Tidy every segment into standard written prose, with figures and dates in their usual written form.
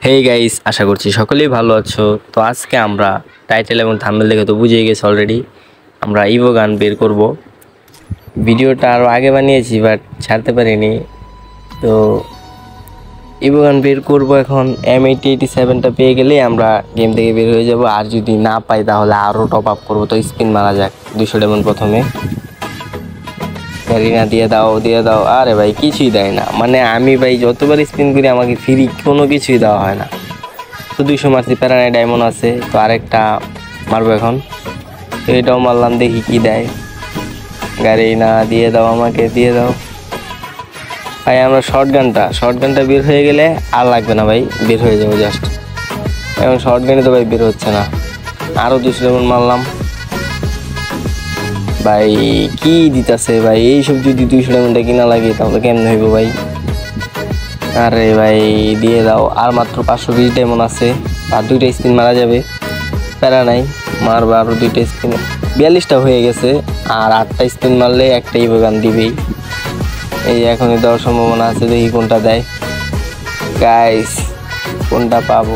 Hey guys, আশা করছি সকলেই ভালো আছো। তো আজকে আমরা টাইটেল এবং থাম্বনেল দেখে তো বুঝিয়ে গেছি অলরেডি, আমরা ইভো গান বের করব। ভিডিওটা আরও আগে বানিয়েছি বাট ছাড়তে পারিনি। তো ইভো গান বের করব এখন। M8087টা পেয়ে গেলেই আমরা গেম থেকে বের হয়ে যাব। আর যদি না পাই তাহলে আরও টপ আপ করবো। তো স্পিন মারা যাক 200 ডায়মন্ড প্রথমে। গাড়ি না দিয়ে দাও। আরে ভাই কিছুই দেয় না, মানে আমি ভাই যতবার স্পিন করি আমাকে ফ্রি কোনো কিছুই দেওয়া হয় না। তো 200 মারছি, প্যারানাই ডায়মন্ড আছে। তো আরেকটা মারবো এখন, তো এটাও মারলাম, দেখি কি দেয়। গাড়ি না দিয়ে দাও, আমাকে দিয়ে দাও ভাই। আমরা শর্ট গানটা বের হয়ে গেলে আর লাগবে না ভাই, বের হয়ে যাবো জাস্ট। এখন শর্ট গানে তো ভাই বের হচ্ছে না। আরও 200 ডায়মন্ড মারলাম ভাই। কি দিতেছে ভাই, এইসব যদি 200 ডায়মন্ডে কিনা লাগে তাহলে কেমন হইব ভাই। আরে ভাই দিয়ে দাও, আর মাত্র 520 ডায়মন্ড আছে। আর 2টা স্পিন মারা যাবে, প্যারা নাই, মারবো আরও 2টা স্পিন। 42টা হয়ে গেছে, আর 8টা স্পিন মারলে একটা ইভো গান দিবেই। এই এখনই দেওয়ার সম্ভাবনা আছে, দেখি কোনটা দেয় গাইস, কোনটা পাবো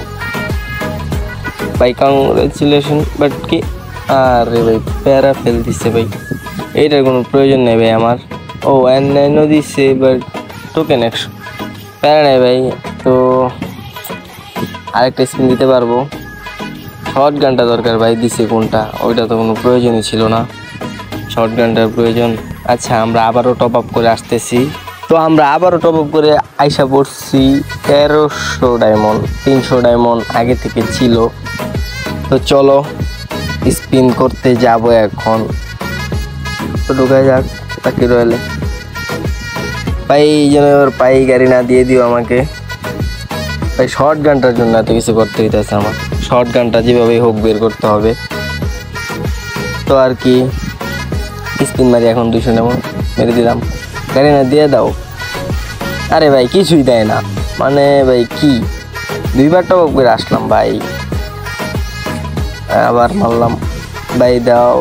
ভাই। কংগ্রেচুলেশন, বাট কি, আরে ভাই প্যারা ফেল দিচ্ছে ভাই, এইটার কোনো প্রয়োজন নেই ভাই আমার। ও N9 দিচ্ছে, বাট টোকেন 100, প্যারা নেই ভাই। তো আরেকটা স্পিন দিতে পারবো। শর্ট গানটা দরকার ভাই, দিছে কোনটা, ওইটা তো কোনো প্রয়োজনই ছিল না, শর্ট গানটার প্রয়োজন। আচ্ছা আমরা আবারও টপ আপ করে আসতেছি। তো আমরা আবারও টপ আপ করে আইসা পড়ছি 1300 ডায়মন্ড, 300 ডায়মন্ড আগে থেকে ছিল। তো চলো স্পিন করতে যাব এখন। তো ঢোকায় যাক তাকে রয়েলে ভাই, যেন এবার পাই। গাড়ি না দিয়ে দিও আমাকে ভাই। শর্ট গানটার জন্য এত কিছু করতে হইতেছে আমার। শর্ট গানটা যেভাবেই হোক বের করতে হবে। তো আর কি, স্পিন মারি এখন। 200 ডায়মন্ড মেরে দিলাম, গাড়ি না দিয়ে দাও। আরে ভাই কিছুই দেয় না, মানে ভাই কি, 2বার টপ আপ করে আসলাম ভাই, আবার মারলাম ভাই। দাও।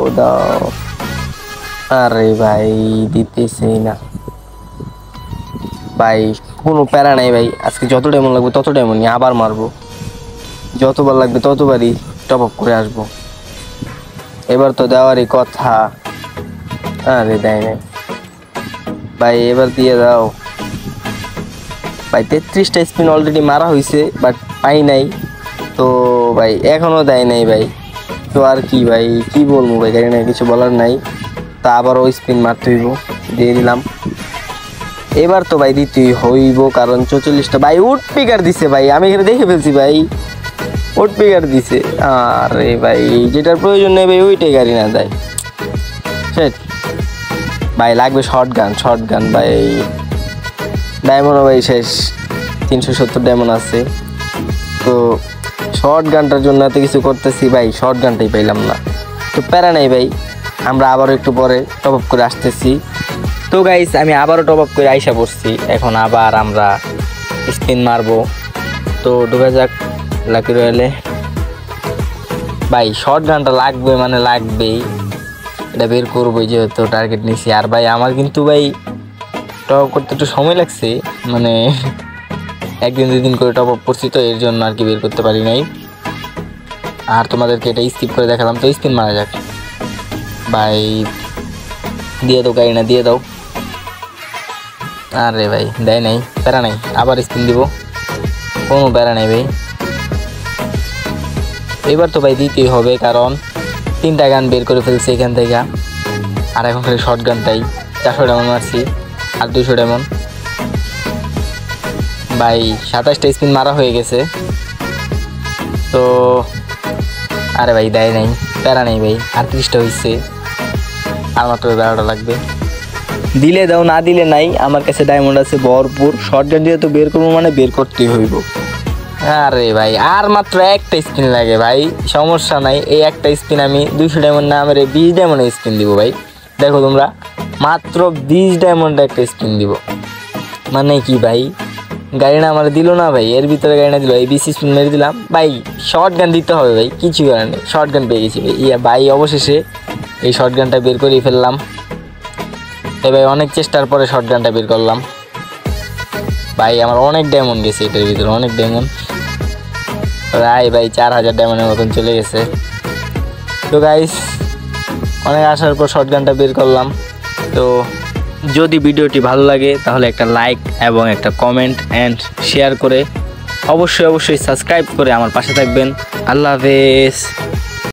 আরে ভাই দিতেছেই না ভাই, কোনো প্যারা নাই ভাই। আজকে যত ডায়মন্ড লাগবে তত ডায়মন্ড নিয়ে আবার মারবো, যতবার লাগবে ততবারই টপ আপ করে আসবো। এবার তো দেওয়ারই কথা। আরে দেয় নাই ভাই, এবার দিয়ে দাও ভাই। 33টা স্পিন অলরেডি মারা হয়েছে, বাট পাই নাই। তো ভাই এখনও দেয় নাই ভাই। তো আর কি ভাই, কি বলবো ভাই, গাড়ি নাই, কিছু বলার নাই। তা আবারও স্পিন মারতে হইব, দিয়ে দিলাম। এবার তো ভাই দিতেই হইব, কারণ 44টা ভাই উড পিকার দিছে ভাই। আমি এখানে দেখে ফেলছি ভাই, উড পিকার দিছে। আরে ভাই যেটার প্রয়োজন নেই ভাই, ওইটাই গাড়ি না দেয়। সেট ভাই, লাগবে শর্ট গান ভাই। ডায়মন্ডও ভাই শেষ, 370 ডায়মন্ড আছে। তো শর্ট গানটার জন্য এত কিছু করতেছি ভাই, শর্ট গানটাই পাইলাম না। তো প্যারা নাই ভাই, আমরা আবারও একটু পরে টপ আপ করে আসতেছি। তো গাইস আমি আবারও টপ আপ করে আইসা পড়ছি। এখন আবার আমরা স্পিন মারবো। তো ঢোকা যাক লাকি রয়েলে ভাই। শর্ট গানটা লাগবে, মানে লাগবেই, এটা বের করবোই যেহেতু টার্গেট নিছি। আর ভাই আমার কিন্তু ভাই টপ আপ করতে একটু সময় লাগছে, মানে 1 দিন 2 দিন করে টপ আপ করছি, তো এর জন্য আর কি বের করতে পারি নাই। আর তোমাদেরকে এটা স্কিপ করে দেখালাম। তো স্পিন মারা যাক ভাই, দিয়ে দাও গাড়ি না, দিয়ে দাও। আরে ভাই দেয় নাই, প্যারা নাই, আবার স্পিন দিব, কোনো প্যারা নাই ভাই। এবার তো ভাই দিতেই হবে, কারণ 3টা গান বের করে ফেলছি এখান থেকে। আর এখন খালি শর্ট গানটাই। 400 ডায়মন্ড মারছি, আর 200 ডায়মন্ড ভাই। 27টা স্পিন মারা হয়ে গেছে। তো আরে ভাই দেয় নাই, প্যারা নেই ভাই। 38টা হয়েছে, আর মাত্র 12টা লাগবে। দিলে দাও, না দিলে নাই। আমার কাছে ডায়মন্ড আছে ভরপুর। শর্ট গান দিয়ে তো বের করবো, মানে বের করতেই হইব। আরে ভাই আর মাত্র একটা স্পিন লাগে ভাই, সমস্যা নাই। এই একটা স্পিন আমি 200 ডায়মন্ড না আমার 20 ডায়মন্ডে স্পিন দিব ভাই। দেখো তোমরা, মাত্র 20 ডায়মন্ডে একটা স্পিন দিব, মানে কি ভাই, গাড়ি না আমার দিল না ভাই, এর ভিতরে গাড়ি না দিল। এই 20 স্পিন মেরে দিলাম ভাই। শর্ট গান দিতে হবে ভাই, কিছু করার নেই, শর্ট গান পেয়ে গেছি ভাই। ভাই অবশেষে এই শর্ট গানটা বের করে ফেললাম। ভাই অনেক চেষ্টার পরে শর্ট গানটা বের করলাম ভাই। আমার অনেক ডায়মন্ড গেছে এটার ভিতরে, অনেক ডায়মন্ড। প্রায় ভাই 4000 ডায়মন্ডের মতন চলে গেছে। তো গাইস অনেক আসার পর শটগানটা বের করলাম। তো যদি ভিডিওটি ভালো লাগে তাহলে একটা লাইক এবং একটা কমেন্ট অ্যান্ড শেয়ার করে অবশ্যই সাবস্ক্রাইব করে আমার পাশে থাকবেন। আল্লাহ হাফেজ।